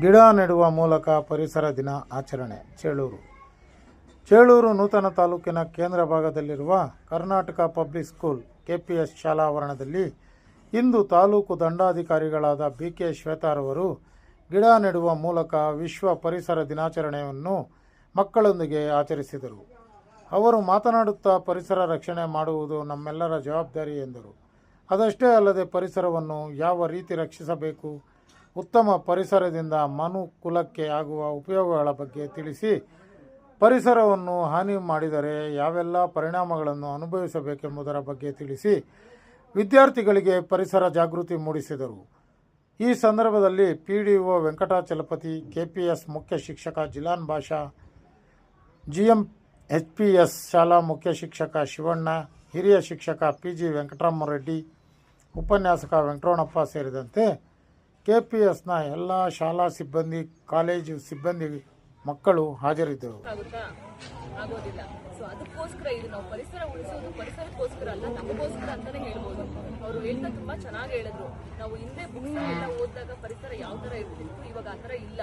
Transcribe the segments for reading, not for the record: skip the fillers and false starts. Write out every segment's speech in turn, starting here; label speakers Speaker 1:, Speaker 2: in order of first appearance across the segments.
Speaker 1: ಗಿಡ ನೆಡುವ ಮೂಲಕ ಪರಿಸರ ದಿನ ಆಚರಣೆ. ಚೇಳೂರು ನೂತನ ತಾಲೂಕಿನ ಕೇಂದ್ರ ಭಾಗದಲ್ಲಿರುವ ಕರ್ನಾಟಕ ಪಬ್ಲಿಕ್ ಸ್ಕೂಲ್ KPS ಶಾಲಾ ಆವರಣದಲ್ಲಿ ಇಂದು ತಾಲೂಕು ದಂಡಾಧಿಕಾರಿಗಳಾದ BK ಶ್ವೇತಾರವರು ಗಿಡ ನೆಡುವ ಮೂಲಕ ವಿಶ್ವ ಪರಿಸರ ದಿನಾಚರಣೆಯನ್ನು ಮಕ್ಕಳೊಂದಿಗೆ ಆಚರಿಸಿದರು. ಅವರು ಮಾತನಾಡುತ್ತಾ ಪರಿಸರ ರಕ್ಷಣೆ ಮಾಡುವುದು ನಮ್ಮೆಲ್ಲರ ಜವಾಬ್ದಾರಿ ಎಂದರು. ಅದಷ್ಟೇ ಅಲ್ಲದೆ ಪರಿಸರವನ್ನು ಯಾವ ರೀತಿ ರಕ್ಷಿಸಬೇಕು, ಉತ್ತಮ ಪರಿಸರದಿಂದ ಮನುಕುಲಕ್ಕೆ ಆಗುವ ಉಪಯೋಗಗಳ ಬಗ್ಗೆ ತಿಳಿಸಿ, ಪರಿಸರವನ್ನು ಹಾನಿ ಮಾಡಿದರೆ ಯಾವೆಲ್ಲ ಪರಿಣಾಮಗಳನ್ನು ಅನುಭವಿಸಬೇಕೆಂಬುದರ ಬಗ್ಗೆ ತಿಳಿಸಿ ವಿದ್ಯಾರ್ಥಿಗಳಿಗೆ ಪರಿಸರ ಜಾಗೃತಿ ಮೂಡಿಸಿದರು. ಈ ಸಂದರ್ಭದಲ್ಲಿ PDO ವೆಂಕಟಾಚಲಪತಿ, KPS ಮುಖ್ಯ ಶಿಕ್ಷಕ ಜಿಲಾನ್ ಬಾಷಾ, GMHPS ಶಾಲಾ ಮುಖ್ಯ ಶಿಕ್ಷಕ ಶಿವಣ್ಣ, ಹಿರಿಯ ಶಿಕ್ಷಕ PG ವೆಂಕಟರಾಮರೆಡ್ಡಿ, ಉಪನ್ಯಾಸಕ ವೆಂಕಟರಮಣಪ್ಪ ಸೇರಿದಂತೆ KPSನ ಎಲ್ಲ ಶಾಲಾ ಸಿಬ್ಬಂದಿ, ಕಾಲೇಜು ಸಿಬ್ಬಂದಿ, ಮಕ್ಕಳು ಹಾಜರಿದ್ದರು.
Speaker 2: ಆಗೋದಿಲ್ಲ. ಸೊ ಅದಕ್ಕೋಸ್ಕರ ಇದು ನಾವು ಪರಿಸರ ಉಳಿಸೋದು ಪರಿಸರಕ್ಕೋಸ್ಕರ ಅಲ್ಲ, ನಮಗೋಸ್ಕರ ಅಂತಾನೆ ಹೇಳ್ಬೋದು. ಅವರು ಹೇಳ್ತಾ ತುಂಬಾ ಚೆನ್ನಾಗಿ ಹೇಳಿದ್ರು. ನಾವು ಹಿಂದೆ ಬುಕ್ಸ್ ಎಲ್ಲ ಓದಿದಾಗ ಪರಿಸರ ಯಾವ ತರ ಇರ್ತಿತ್ತು, ಇವಾಗ ಆ ತರ ಇಲ್ಲ.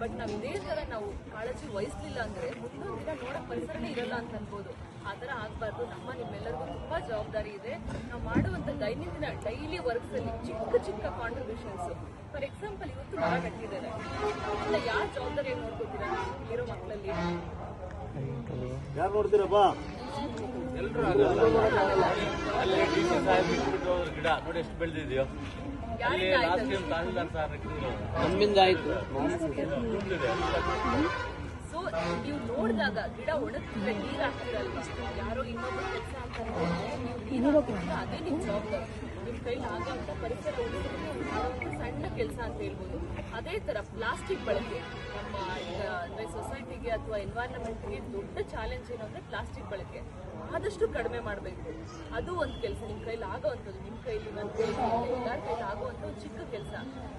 Speaker 2: ಬಟ್ ನಾವು ಇದೇ ತರ ನಾವು ಕಾಳಜಿ ವಹಿಸ್ಲಿಲ್ಲ ಅಂದ್ರೆ ಮುಂದೊಂದು ದಿನ ನೋಡಕ್ ಪರಿಸರನೇ ಇರಲ್ಲ ಅಂತ ಅನ್ಬೋದು. ಆ ತರ ಆಗ್ಬಾರ್ದು. ನಿಮ್ಮೆಲ್ಲರಿಗೂ ತುಂಬಾ ಜವಾಬ್ದಾರಿ ಇದೆ. ನಾವು ಮಾಡುವಂತ ದೈನಂದಿನ ಡೈಲಿ ವರ್ಕ್ಸ್ ಅಲ್ಲಿ ಚಿಕ್ಕ ಚಿಕ್ಕ ಕಾಂಟ್ರಿಬ್ಯೂಷನ್ಸ್, ಫಾರ್ ಎಕ್ಸಾಂಪಲ್ ಇವತ್ತು ಮರ ಕಟ್ಟಿದ್ದಾರೆ, ಇಲ್ಲ ಯಾರು ಜವಾಬ್ದಾರಿಯಾಗಿ ನೋಡ್ಕೊತೀರಾ ಇರೋ ಮಕ್ಕಳಲ್ಲಿ?
Speaker 3: ಯಾರು ನೋಡ್ತೀರಪ್ಪ? ಗಿಡ ನೋಡಿ ಎಷ್ಟು ಬೆಳೆದಿದೆಯೋ. ನಮ್ಮಿಂದ ಆಯ್ತು.
Speaker 2: ಸೊ ನೀವು ನೋಡಿದಾಗ ಗಿಡ ಒಣಗ್ತಿದ್ರೆ ನೀರ್ ಹಾಕ್ತಿರಲ್ವಾ, ಯಾರೋ ಇನ್ನೊಬ್ಬ ಕೆಲಸ ಅಂತ ಅದೇ ನಿಮ್ ಜವಾಬ್ದಾರಿ. ನಿಮ್ ಕೈಲಿ ಆಗುವಂತ ಪರಿಸರ ಉಳಿಸೋದು ಸಣ್ಣ ಕೆಲಸ ಅಂತ ಹೇಳ್ಬೋದು. ಅದೇ ತರ ಪ್ಲಾಸ್ಟಿಕ್ ಬಳಕೆ ನಮ್ಮ ಈಗ ಅಂದ್ರೆ ಸೊಸೈಟಿಗೆ ಅಥವಾ ಎನ್ವೈರನ್ಮೆಂಟ್ಗೆ ದೊಡ್ಡ ಚಾಲೆಂಜ್ ಏನು ಅಂದ್ರೆ ಪ್ಲಾಸ್ಟಿಕ್ ಬಳಕೆ ಆದಷ್ಟು ಕಡಿಮೆ ಮಾಡಬೇಕು. ಅದು ಒಂದು ಕೆಲಸ ನಿಮ್ಮ ಕೈಲಿ ಆಗೋವಂಥದ್ದು. ನಿಮ್ಮ ಕೈಲಿ, ನನ್ನ ಕೈಲಿ, ಎಲ್ಲರ ಕೈಲಿ ಆಗುವಂಥ ಒಂದು ಚಿಕ್ಕ ಕೆಲಸ.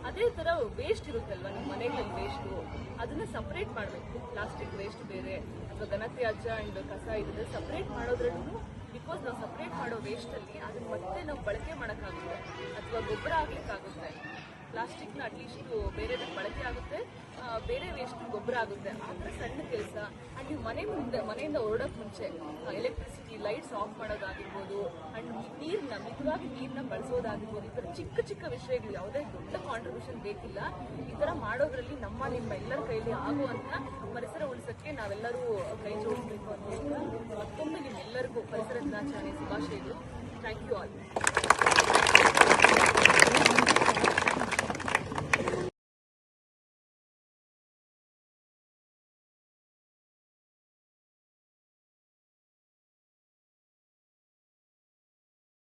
Speaker 2: ಅದೇ ತರ ವೇಸ್ಟ್ ಇರುತ್ತಲ್ವ ನಿಮ್ಮ ಮನೆಗಳಲ್ಲಿ, ವೇಸ್ಟು ಅದನ್ನ ಸಪ್ರೇಟ್ ಮಾಡಬೇಕು. ಪ್ಲಾಸ್ಟಿಕ್ ವೇಸ್ಟ್ ಬೇರೆ ಅಥವಾ ಘನತ್ಯಾಜ್ಯ ಅಂಡ್ ಕಸ ಇದ್ರೆ ಸಪ್ರೇಟ್ ಮಾಡೋದ್ರಲ್ಲೂ, ಬಿಕಾಸ್ ನಾವು ಸಪ್ರೇಟ್ ಮಾಡೋ ವೇಸ್ಟಲ್ಲಿ ಅದನ್ನ ಮತ್ತೆ ನಾವು ಬಳಕೆ ಮಾಡೋಕ್ಕಾಗುತ್ತೆ ಅಥವಾ ಗೊಬ್ಬರ ಆಗ್ಲಿಕ್ಕಾಗುತ್ತೆ. ಪ್ಲಾಸ್ಟಿಕ್ನ ಅಟ್ಲೀಸ್ಟ್ ಬೇರೆದಕ್ಕೆ ಬಳಕೆ ಆಗುತ್ತೆ, ಬೇರೆ ವೇಸ್ಟ್ ಗೊಬ್ಬರ ಆಗುತ್ತೆ. ಆ ಥರ ಸಣ್ಣ ಕೆಲಸ. ಆ್ಯಂಡ್ ನೀವು ಮನೆಯಿಂದ ಹೊರಡೋಕೆ ಮುಂಚೆ ಎಲೆಕ್ಟ್ರಿಸಿಟಿ ಲೈಟ್ಸ್ ಆಫ್ ಮಾಡೋದಾಗಿರ್ಬೋದು, ಆ್ಯಂಡ್ ಮಿತವಾಗಿ ನೀರನ್ನ ಬಳಸೋದಾಗಿರ್ಬೋದು. ಈ ಥರ ಚಿಕ್ಕ ಚಿಕ್ಕ ವಿಷಯಗಳು, ಯಾವುದೇ ದೊಡ್ಡ ಕಾಂಟ್ರಿಬ್ಯೂಷನ್ ಬೇಕಿಲ್ಲ. ಈ ಥರ ಮಾಡೋದ್ರಲ್ಲಿ ನಿಮ್ಮ ಎಲ್ಲರ ಕೈಯಲ್ಲಿ ಆಗುವಂಥ ಪರಿಸರ ಉಳಿಸೋಕ್ಕೆ ನಾವೆಲ್ಲರೂ ಕೈ ಜೋಡಿಸಬೇಕು ಅಂತ ಹೇಳ್ತಾ ಮತ್ತೊಮ್ಮೆ ನಿಮ್ಮೆಲ್ಲರಿಗೂ ಪರಿಸರ ದಿನಾಚರಣೆ ಶುಭಾಶಯಗಳು. Thank you all.